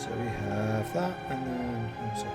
So we have that, and then... oh, sorry.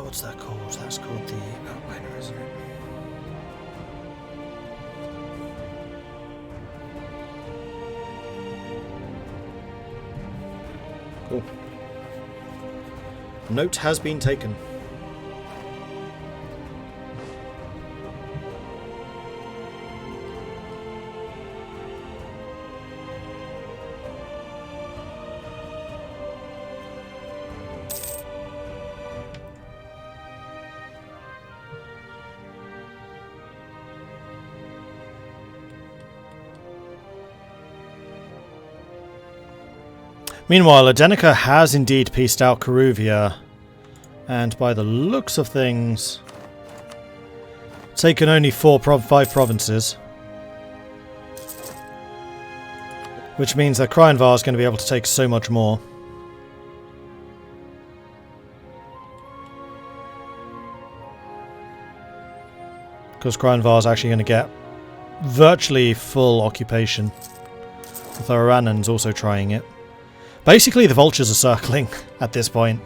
What's that called? That's called the Anbennar, isn't it? Cool. Note has been taken. Meanwhile, Adenica has indeed pieced out Karuvia, and by the looks of things, taken only 5 provinces. Which means that Kryenvar is going to be able to take so much more. Because Kryenvar is actually going to get virtually full occupation. The Thoranan's also trying it. Basically, the vultures are circling at this point.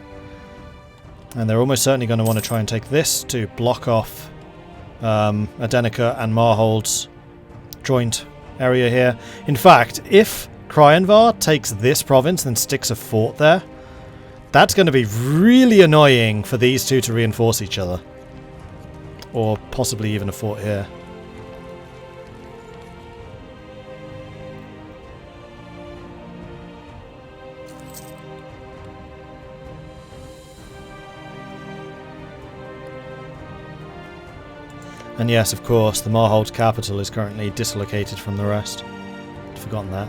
And they're almost certainly going to want to try and take this to block off Adenica and Marhold's joint area here. In fact, if Kryenvar takes this province and sticks a fort there, that's going to be really annoying for these two to reinforce each other. Or possibly even a fort here. And yes, of course, the Marhold's capital is currently dislocated from the rest. I'd forgotten that.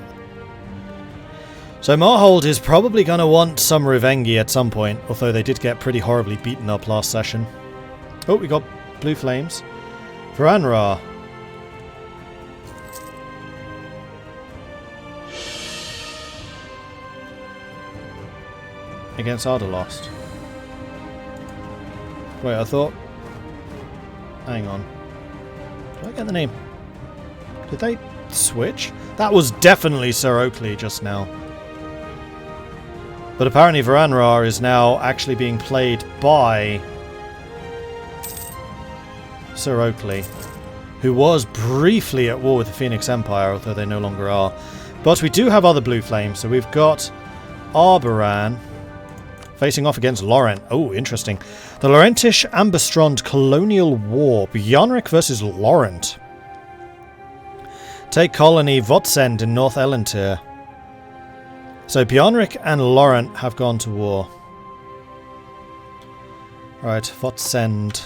So Marhold is probably going to want some Revengi at some point, although they did get pretty horribly beaten up last session. Oh, we got blue flames. Varanra. Against Ardalost. Wait, I thought... hang on. Did I get the name? Did they switch? That was definitely Sir Oakley just now. But apparently Varanra is now actually being played by Sir Oakley, who was briefly at war with the Phoenix Empire, although they no longer are. But we do have other blue flames, so we've got Arboran facing off against Lorent. Oh, interesting. The Lorentish Ambestrand Colonial War. Bjornrik versus Lorent. Take colony Votsend in North Elentir. So Bjornrik and Lorent have gone to war. Right, Votsend.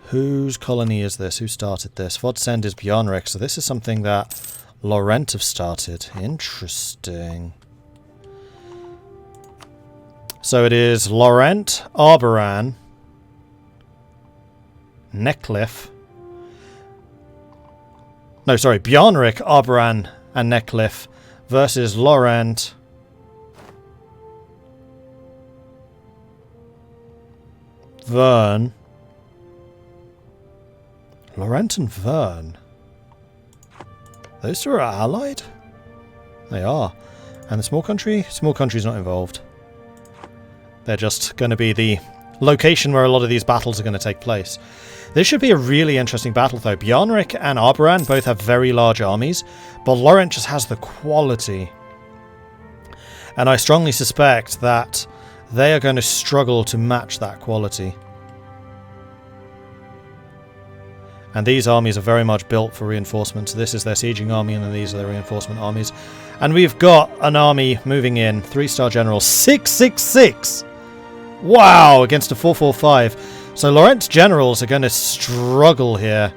Whose colony is this? Who started this? Votsend is Bjornrik, so this is something that Lorent have started. Interesting. So it is Lorent, Arboran, Neckliffe. No, sorry, Bjornrik, Arboran, and Neckliffe versus Lorent, Vern. Lorent and Vern. Those two are allied? They are. And the small country? Small country's not involved. They're just going to be the location where a lot of these battles are going to take place. This should be a really interesting battle, though. Bjornrik and Arboran both have very large armies, but Lorent just has the quality. And I strongly suspect that they are going to struggle to match that quality. And these armies are very much built for reinforcements. This is their sieging army, and then these are their reinforcement armies. And we've got an army moving in. 3-star general. 666! Wow, against a 445. So Lorent's generals are going to struggle here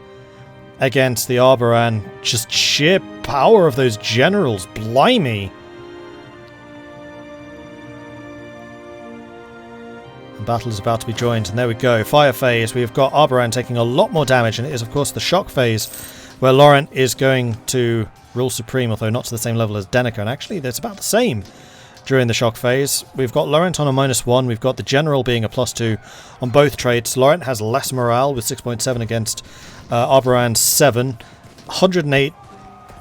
against the Arboran. Just sheer power of those generals. Blimey. And battle is about to be joined. And there we go. Fire phase. We've got Arboran taking a lot more damage. And it is, of course, the shock phase where Lorent is going to rule supreme, although not to the same level as Denica. And actually, that's about the same during the shock phase. We've got Lorent on a -1. We've got the general being a +2 on both traits. Lorent has less morale with 6.7 against Arboran's 7. 108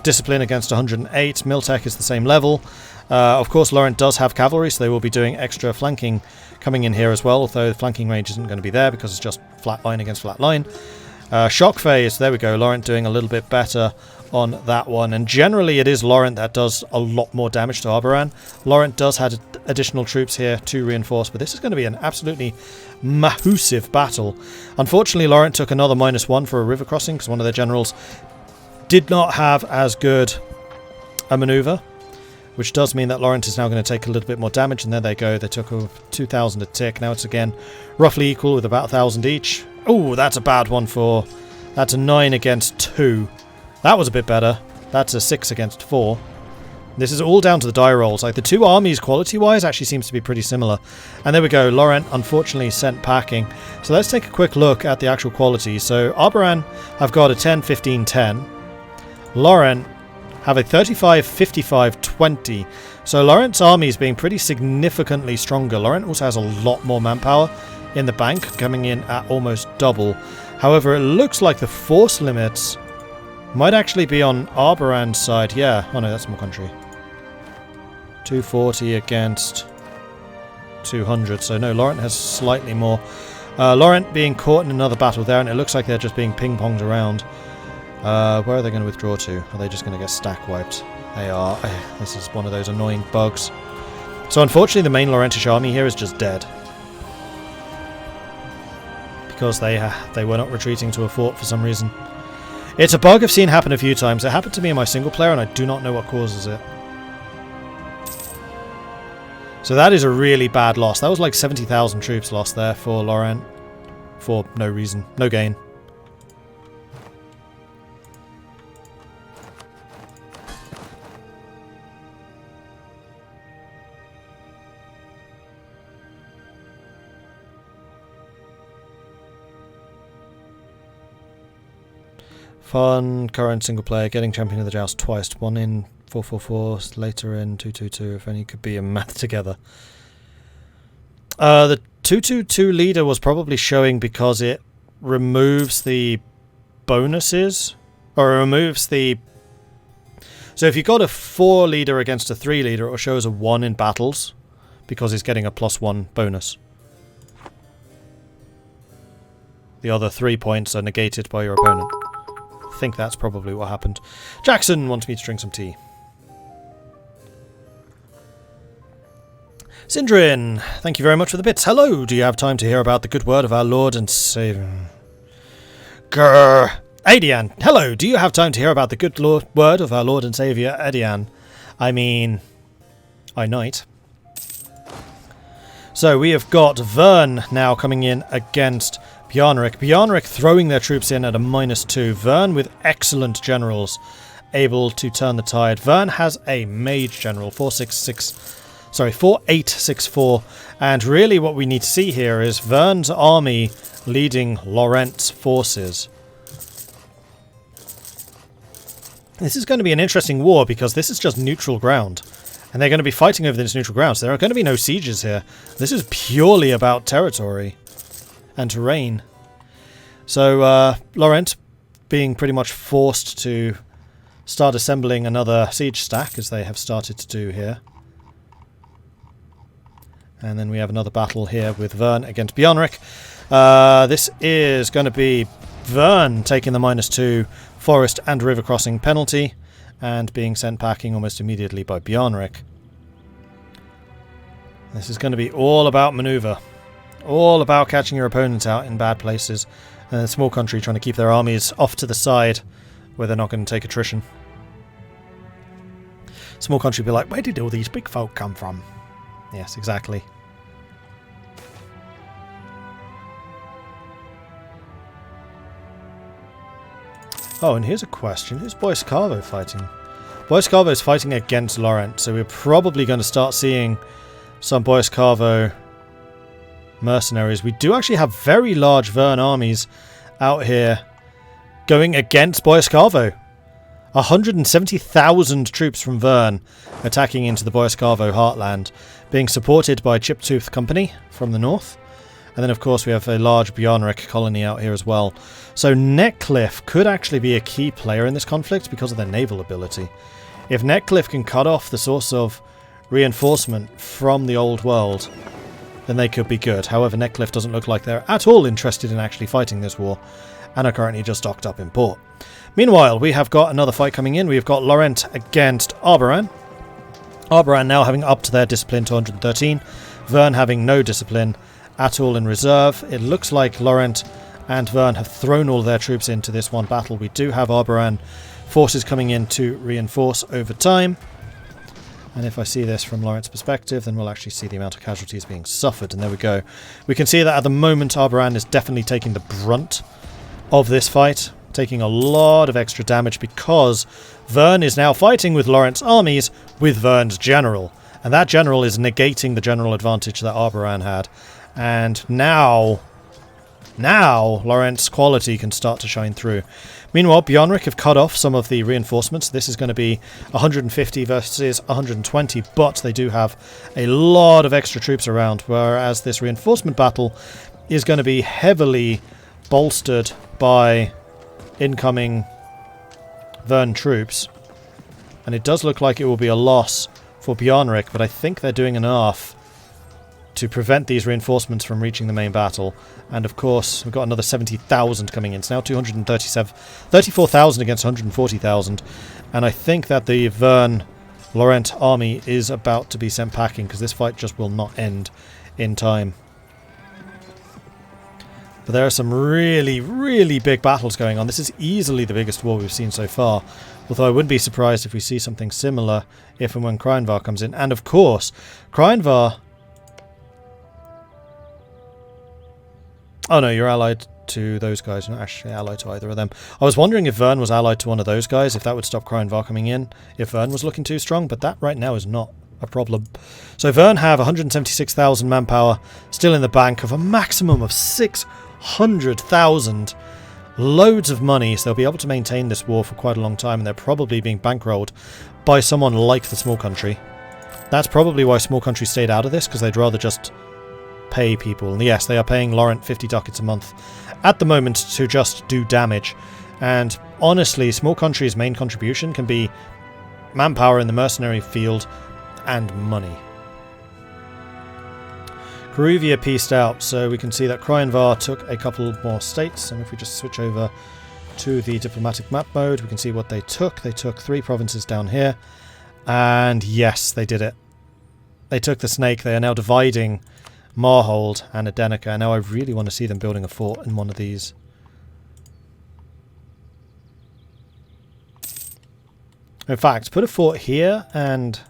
discipline against 108. Miltech is the same level. Of course, Lorent does have cavalry, so they will be doing extra flanking coming in here as well, although the flanking range isn't going to be there because it's just flat line against flat line. Shock phase, there we go. Lorent doing a little bit better on that one. And generally it is Lorent that does a lot more damage to Arboran. Lorent does have additional troops here to reinforce, but this is going to be an absolutely massive battle. Unfortunately, Lorent took another -1 for a river crossing because one of their generals did not have as good a maneuver, which does mean that Lorent is now going to take a little bit more damage. And there they go. They took 2,000 a tick. Now it's again roughly equal with about 1,000 each. Oh, that's a bad one for... That's a 9 against 2. That was a bit better. That's a 6 against 4. This is all down to the die rolls. Like, the two armies, quality-wise, actually seems to be pretty similar. And there we go. Lorent, unfortunately, sent packing. So let's take a quick look at the actual quality. So Arboran have got a 10, 15, 10. Lorent have a 35, 55, 20. So Lorent's army is being pretty significantly stronger. Lorent also has a lot more manpower in the bank, coming in at almost double. However, it looks like the force limits might actually be on Arboran's side. Yeah. Oh no, that's more country. 240 against 200. So no, Lorent has slightly more. Lorent being caught in another battle there, and it looks like they're just being ping-ponged around. Where are they going to withdraw to? Are they just going to get stack wiped? They are. This is one of those annoying bugs. So unfortunately, the main Lorentish army here is just dead. Because they were not retreating to a fort for some reason. It's a bug I've seen happen a few times. It happened to me in my single player, and I do not know what causes it. So that is a really bad loss. That was like 70,000 troops lost there for Lorent. For no reason. No gain. Fun, current single player, getting champion of the joust twice. One in 444, later in 222, if only could be a math together. The 222 leader was probably showing because it removes the bonuses, or it removes the... So if you got a 4 leader against a 3 leader, it will show as a 1 in battles, because it's getting a +1 bonus. The other 3 points are negated by your opponent. I think that's probably what happened. Jackson wants me to drink some tea. Sindrin, thank you very much for the bits. Hello, do you have time to hear about the good word of our Lord and Saviour? Grrr. Adian, hello, do you have time to hear about the good word of our Lord and Saviour, Adian? I mean, I knight. So we have got Vern now coming in against Bjarnrik. Bjarnrik throwing their troops in at a -2. Vern with excellent generals able to turn the tide. Vern has a mage general, 4864. And really what we need to see here is Vern's army leading Lorent's forces. This is going to be an interesting war because this is just neutral ground. And they're going to be fighting over this neutral ground, so there are going to be no sieges here. This is purely about territory and terrain. So, Lorent being pretty much forced to start assembling another siege stack, as they have started to do here. And then we have another battle here with Vern against Bjarnrik. This is going to be Vern taking the -2 forest and river crossing penalty, and being sent packing almost immediately by Bjarnrik. This is going to be all about maneuver. All about catching your opponents out in bad places. And a small country trying to keep their armies off to the side where they're not going to take attrition. Small country be like, where did all these big folk come from? Yes, exactly. Oh, and here's a question. Who's Boiscavo fighting? Boiscavo is fighting against Lorent, so we're probably going to start seeing some Boiscavo mercenaries. We do actually have very large Vern armies out here going against Boiscavo. 170,000 troops from Vern attacking into the Boiscavo heartland, being supported by Chiptooth Company from the north. And then, of course, we have a large Bjarnrik colony out here as well. So Netcliffe could actually be a key player in this conflict because of their naval ability. If Netcliffe can cut off the source of reinforcement from the old world, then they could be good. However, Netcliffe doesn't look like they're at all interested in actually fighting this war, and are currently just docked up in port. Meanwhile, we have got another fight coming in. We've got Lorent against Arboran. Arboran now having up to their discipline to 113. Vern having no discipline at all in reserve. It looks like Lorent and Vern have thrown all their troops into this one battle. We do have Arboran forces coming in to reinforce over time. And if I see this from Lorent's perspective, then we'll actually see the amount of casualties being suffered. And there we go. We can see that at the moment Arboran is definitely taking the brunt of this fight, taking a lot of extra damage because Vern is now fighting with Lorent's armies with Vern's general. And that general is negating the general advantage that Arboran had. And now Lorent's quality can start to shine through. Meanwhile, Bjarnrik have cut off some of the reinforcements. This is going to be 150 versus 120, but they do have a lot of extra troops around, whereas this reinforcement battle is going to be heavily bolstered by incoming Vern troops. And it does look like it will be a loss for Bjarnrik, but I think they're doing enough to prevent these reinforcements from reaching the main battle. And of course, we've got another 70,000 coming in. It's now 34,000 against 140,000. And I think that the Vern Lorent army is about to be sent packing, because this fight just will not end in time. But there are some really, really big battles going on. This is easily the biggest war we've seen so far. Although I wouldn't be surprised if we see something similar if and when Kreinvar comes in. And of course, Kreinvar... Oh no, you're allied to those guys. You're not actually allied to either of them. I was wondering if Vern was allied to one of those guys, if that would stop Kreinvar coming in, if Vern was looking too strong, but that right now is not a problem. So Vern have 176,000 manpower still in the bank of a maximum of 600,000. Loads of money, so they'll be able to maintain this war for quite a long time, and they're probably being bankrolled by someone like the Small Country. That's probably why Small Country stayed out of this, because they'd rather just pay people. And yes, they are paying Lorent 50 ducats a month at the moment to just do damage. And honestly, Small Country's main contribution can be manpower in the mercenary field and money. Karuvia pieced out, so we can see that Kreinvar took a couple more states, and if we just switch over to the diplomatic map mode, we can see what they took. They took 3 provinces down here, and yes, they did it. They took the Snake. They are now dividing Marhold and Adenica. Now I really want to see them building a fort in one of these. In fact, put a fort here and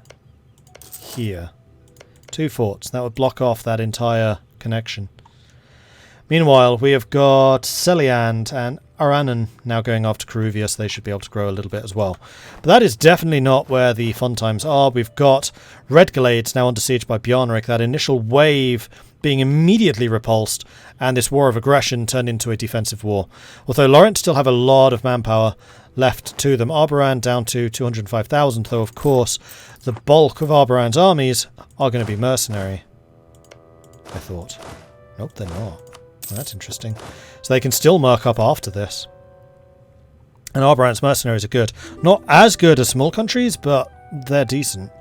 here. 2 forts. That would block off that entire connection. Meanwhile, we have got Celiand and Aranan now going after Karuvia, so they should be able to grow a little bit as well. But that is definitely not where the fun times are. We've got Redglades now under siege by Bjarnrik. That initial wave being immediately repulsed, and this war of aggression turned into a defensive war. Although Lorent still have a lot of manpower left to them. Arboran down to 205,000, though of course the bulk of Arboran's armies are going to be mercenary, I thought. Nope, they're not. Well, that's interesting. So they can still mark up after this. And Arboran's mercenaries are good. Not as good as Small Countries, but they're decent.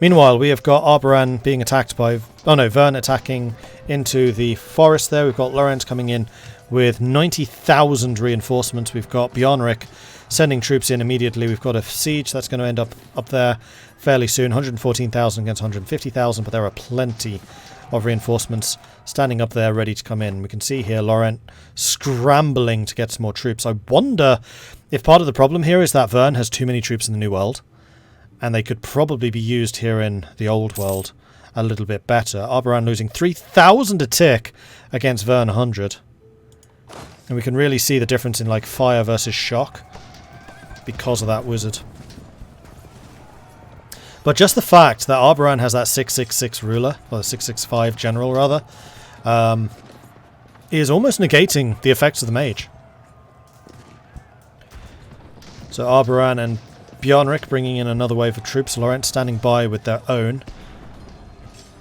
Meanwhile, we have got Arboran being attacked by... Oh no, Vern attacking into the forest there. We've got Lorent coming in with 90,000 reinforcements. We've got Bjarnrik sending troops in immediately. We've got a siege that's going to end up there fairly soon. 114,000 against 150,000, but there are plenty of reinforcements standing up there ready to come in. We can see here Lorent scrambling to get some more troops. I wonder if part of the problem here is that Vern has too many troops in the New World, and they could probably be used here in the Old World a little bit better. Arboran losing 3,000 a tick against Vern 100. And we can really see the difference in like fire versus shock because of that wizard. But just the fact that Arboran has that 666 ruler, or 665 general rather, is almost negating the effects of the mage. So Arboran and Bjornrik bringing in another wave of troops, Lorent standing by with their own.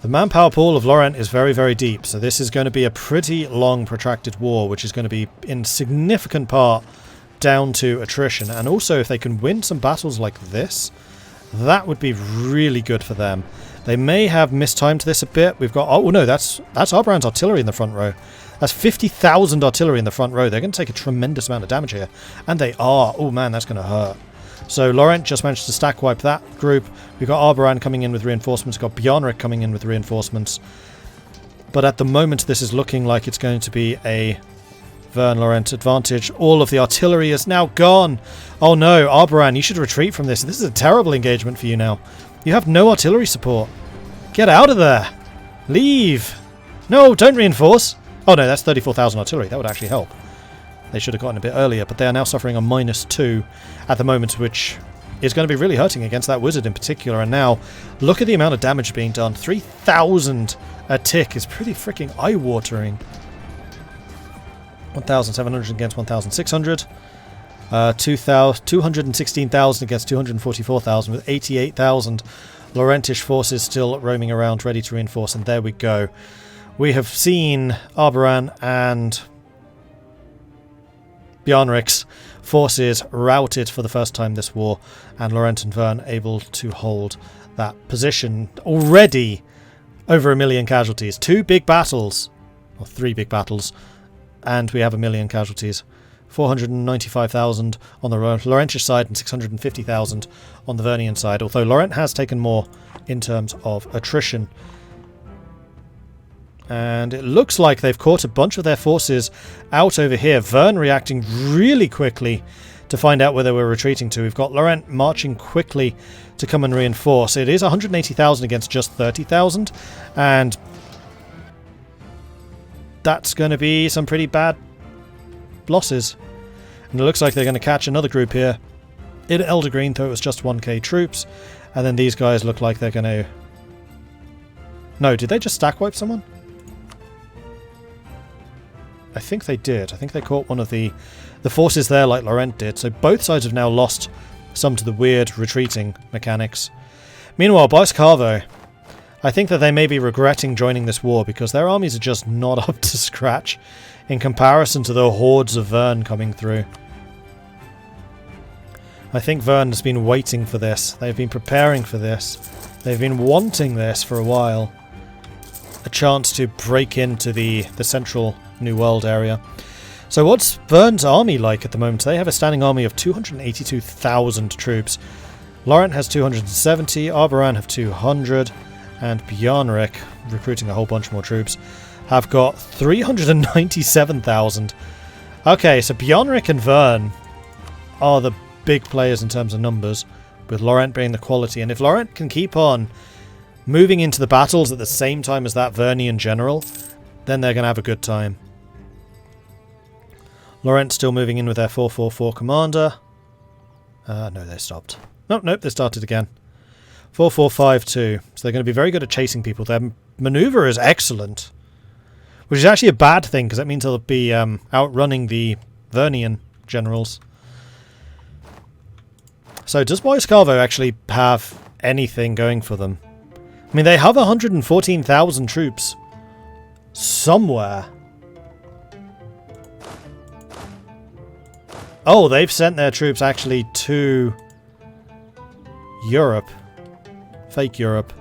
The manpower pool of Lorent is very, very deep, so this is going to be a pretty long, protracted war, which is going to be in significant part down to attrition. And also, if they can win some battles like this, that would be really good for them. They may have mistimed this a bit. We've got... Oh, no, that's Arboran's artillery in the front row. That's 50,000 artillery in the front row. They're going to take a tremendous amount of damage here. And they are. Oh, man, that's going to hurt. So Lorent just managed to stack wipe that group. We've got Arboran coming in with reinforcements. We've got Bjornrik coming in with reinforcements. But at the moment, this is looking like it's going to be a Vern Lorent advantage. All of the artillery is now gone. Oh no, Arboran, you should retreat from this. This is a terrible engagement for you now. You have no artillery support. Get out of there. Leave. No, don't reinforce. Oh no, that's 34,000 artillery. That would actually help. They should have gotten a bit earlier, but they are now suffering a -2 at the moment, which is going to be really hurting against that wizard in particular. And now, look at the amount of damage being done. 3,000 a tick is pretty freaking eye-watering. 1,700 against 1,600. 216,000 against 244,000, with 88,000 Lorentish forces still roaming around, ready to reinforce. And there we go. We have seen Arboran and Bjornrik's forces routed for the first time this war, and Lorent and Vern able to hold that position. Already over 1 million casualties. 2 big battles, or 3 big battles, and we have 1 million casualties. 495,000 on the Lorentish side and 650,000 on the Vernian side, although Lorent has taken more in terms of attrition. And it looks like they've caught a bunch of their forces out over here. Vern reacting really quickly to find out where they were retreating to. We've got Lorent marching quickly to come and reinforce. It is 180,000 against just 30,000. And that's going to be some pretty bad losses. And it looks like they're going to catch another group here in Elder Green, though it was just 1k troops. And then these guys look like they're going to... No, did they just stack wipe someone? I think they did. I think they caught one of the forces there like Lorent did. So both sides have now lost some to the weird retreating mechanics. Meanwhile, Boiscarvo, I think that they may be regretting joining this war because their armies are just not up to scratch in comparison to the hordes of Vern coming through. I think Vern has been waiting for this. They've been preparing for this. They've been wanting this for a while. A chance to break into the central New World area. So what's Vern's army like at the moment? They have a standing army of 282,000 troops. Lorent has 270, Arboran have 200, and Bjornrik, recruiting a whole bunch more troops, have got 397,000. Okay, so Bjornrik and Vern are the big players in terms of numbers, with Lorent being the quality. And if Lorent can keep on moving into the battles at the same time as that Vernian general, then they're going to have a good time. Lorent still moving in with their 444 commander. No, they stopped. Nope, they started again. 4452. So they're going to be very good at chasing people. Their maneuver is excellent, which is actually a bad thing because that means they'll be outrunning the Vernian generals. So does Boiscarvo actually have anything going for them? I mean, they have 114,000 troops somewhere. Oh, they've sent their troops actually to Europe. Fake Europe.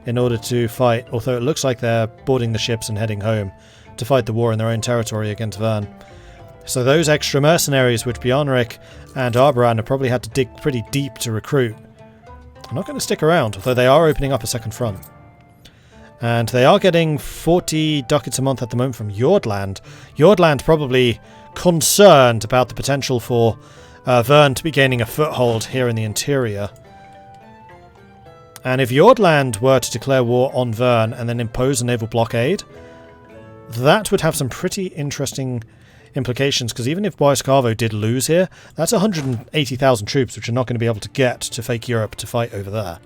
In order to fight, although it looks like they're boarding the ships and heading home to fight the war in their own territory against Vern. So those extra mercenaries, which Bjornrik and Arboran have probably had to dig pretty deep to recruit, are not going to stick around, although they are opening up a second front. And they are getting 40 ducats a month at the moment from Jordland. Jordland probably concerned about the potential for Vern to be gaining a foothold here in the interior. And if Jordland were to declare war on Vern and then impose a naval blockade, that would have some pretty interesting implications, because even if Boiscavo did lose here, that's 180,000 troops, which are not going to be able to get to fake Europe to fight over there.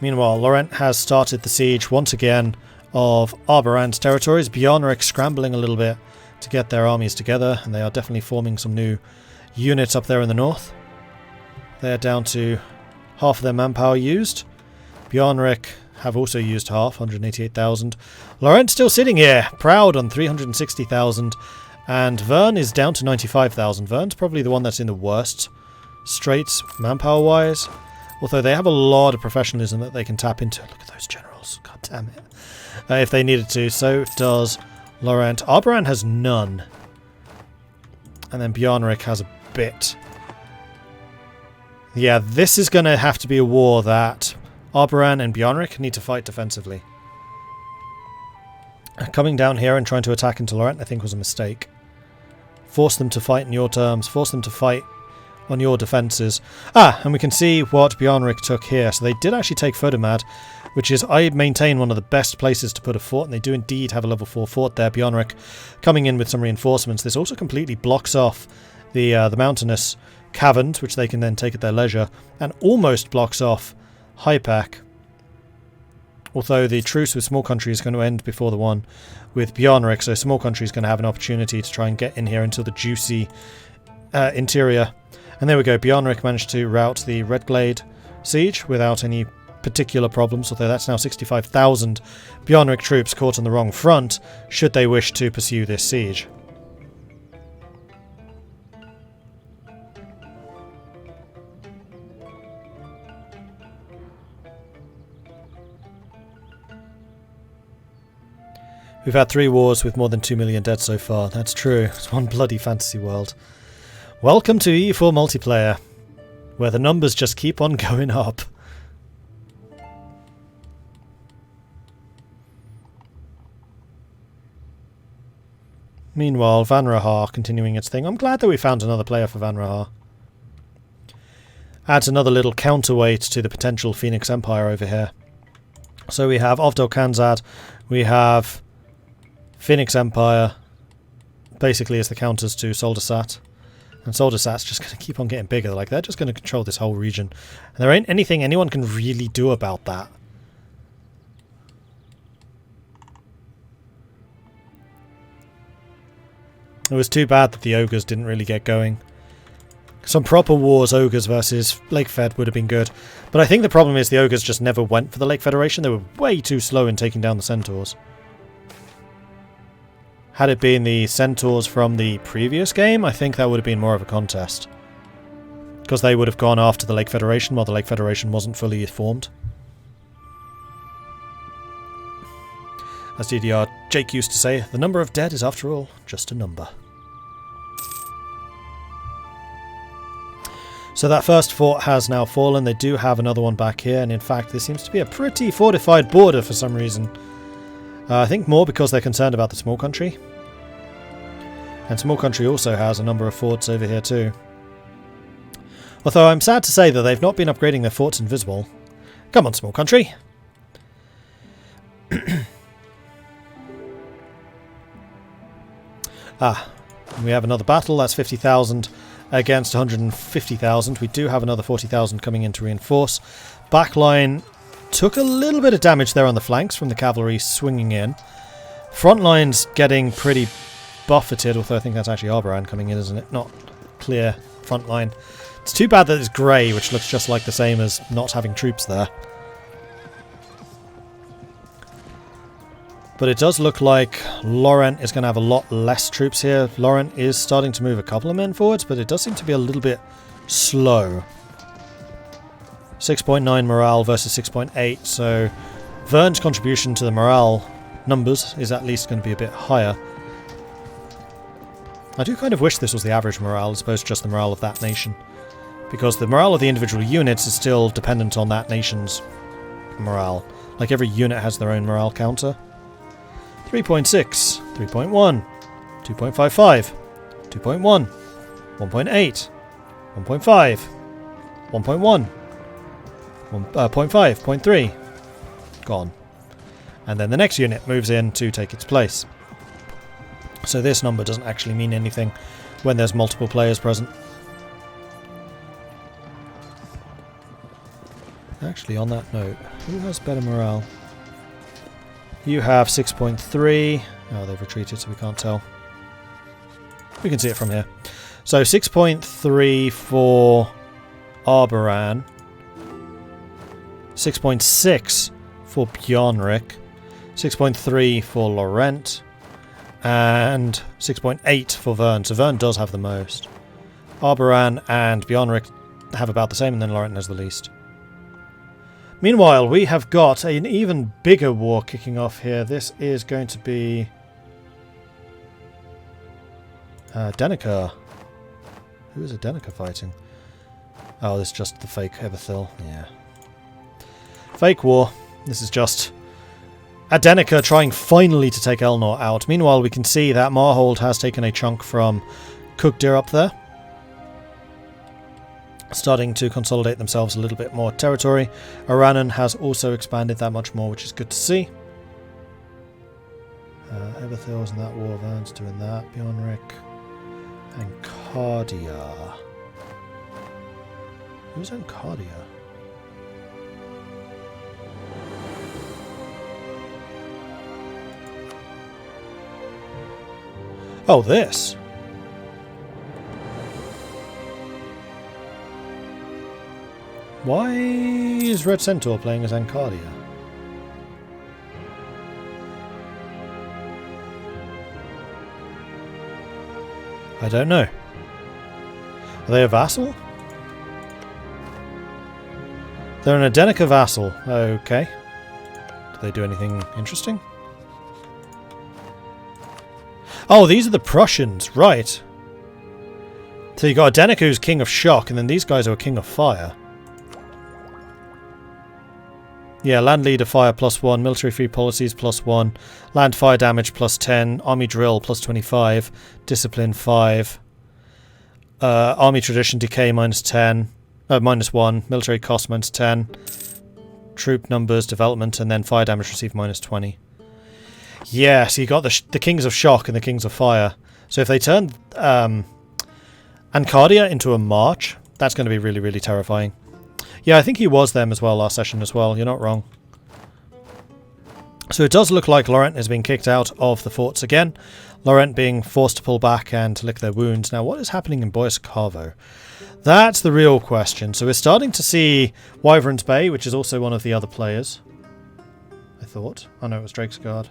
Meanwhile, Lorent has started the siege once again of Arberand's territories. Bjornrik scrambling a little bit to get their armies together, and they are definitely forming some new units up there in the north. They're down to half of their manpower used. Bjornrik have also used half, 188,000. Lorent still sitting here, proud on 360,000. And Vern is down to 95,000. Vern's probably the one that's in the worst straits, manpower-wise. Although they have a lot of professionalism that they can tap into. Look at those generals. God damn it. If they needed to. So does Lorent. Arberand has none. And then Bjornrik has a bit. Yeah, this is going to have to be a war that Arberand and Bjornrik need to fight defensively. Coming down here and trying to attack into Lorent, I think, was a mistake. Force them to fight in your terms. Force them to fight on your defences. And we can see what Bjornrik took here. So they did actually take Fodomad, which is, I maintain, one of the best places to put a fort, and they do indeed have a level 4 fort there. Bjornrik coming in with some reinforcements. This also completely blocks off the mountainous caverns, which they can then take at their leisure, and almost blocks off Hypak. Although the truce with Small Country is going to end before the one with Bjornrik, so Small Country is going to have an opportunity to try and get in here into the juicy interior. And there we go, Bjornrik managed to rout the Redglade siege without any particular problems, although that's now 65,000 Bjornrik troops caught on the wrong front, should they wish to pursue this siege. We've had 3 wars with more than 2 million dead so far. That's true. It's one bloody fantasy world. Welcome to E4 multiplayer, where the numbers just keep on going up. Meanwhile, Van Rahar continuing its thing. I'm glad that we found another player for Van Rahar. Adds another little counterweight to the potential Phoenix Empire over here. So we have Ovdol Khanzad, we have Phoenix Empire, basically as the counters to Soldasat. And Soldasat's just going to keep on getting bigger. Like, they're just going to control this whole region. And there ain't anything anyone can really do about that. It was too bad that the Ogres didn't really get going. Some proper wars, Ogres versus Lake Fed, would have been good. But I think the problem is the Ogres just never went for the Lake Federation. They were way too slow in taking down the Centaurs. Had it been the Centaurs from the previous game, I think that would have been more of a contest. Because they would have gone after the Lake Federation while the Lake Federation wasn't fully formed. As DDR Jake used to say, the number of dead is after all just a number. So that first fort has now fallen. They do have another one back here, and in fact this seems to be a pretty fortified border for some reason. I think more because they're concerned about the Small Country. And Small Country also has a number of forts over here too. Although I'm sad to say that they've not been upgrading their forts invisible. Come on, Small Country. We have another battle. That's 50,000 against 150,000. We do have another 40,000 coming in to reinforce. Backline took a little bit of damage there on the flanks from the cavalry swinging in. Front line's getting pretty buffeted, although I think that's actually Arberand coming in, isn't it? Not clear front line. It's too bad that it's grey, which looks just like the same as not having troops there. But it does look like Lorent is going to have a lot less troops here. Lorent is starting to move a couple of men forwards, but it does seem to be a little bit slow. 6.9 morale versus 6.8, so Vern's contribution to the morale numbers is at least going to be a bit higher. I do kind of wish this was the average morale as opposed to just the morale of that nation, because the morale of the individual units is still dependent on that nation's morale. Like, every unit has their own morale counter. 3.6, 3.1, 2.55, 2.1, 1.8, 1.5, 1.1, 0.5, 0.3, gone. and then the next unit moves in to take its place. So this number doesn't actually mean anything when there's multiple players present. Actually, on that note, who has better morale? You have 6.3. Oh, they've retreated, so we can't tell. We can see it from here. So 6.3 for Arberan. 6.6 for Bjornrik. 6.3 for Lorent. And 6.8 for Vern. So Vern does have the most. Arberan and Bjornrik have about the same, and then Lorent has the least. Meanwhile, we have got an even bigger war kicking off here. This is going to be Denica. Who is a Denica fighting? Oh, this is just the fake Everthil. Yeah. Fake war. This is just Adenica trying finally to take Elnor out. Meanwhile, we can see that Marhold has taken a chunk from Kugdir up there, starting to consolidate themselves a little bit more territory. Aranan has also expanded that much more, which is good to see. Everthil's in that war, Vern's doing that. Bjornrik and Cardia. Who's on Cardia? Oh, this. Why is Red Centaur playing as Ancardia? I don't know. Are they a vassal? They're an Adenica vassal. Okay. Do they do anything interesting? Oh, these are the Prussians. Right. So you got Adenica who's King of Shock, and then these guys are King of Fire. Yeah, land leader fire +1, military free policies +1, land fire damage +10, army drill +25, discipline 5, army tradition decay -10, -1, military cost -10, troop numbers, development, and then fire damage received -20. Yeah, so you got the Kings of Shock and the Kings of Fire. So if they turn Ancardia into a march, that's going to be really, really terrifying. Yeah, I think he was them as well last session as well. You're not wrong. So it does look like Lorent has been kicked out of the forts again. Lorent being forced to pull back and lick their wounds. Now, what is happening in Bois Carvo? That's the real question. So we're starting to see Wyvern's Bay, which is also one of the other players. I thought. Oh no, it was Drake's Guard.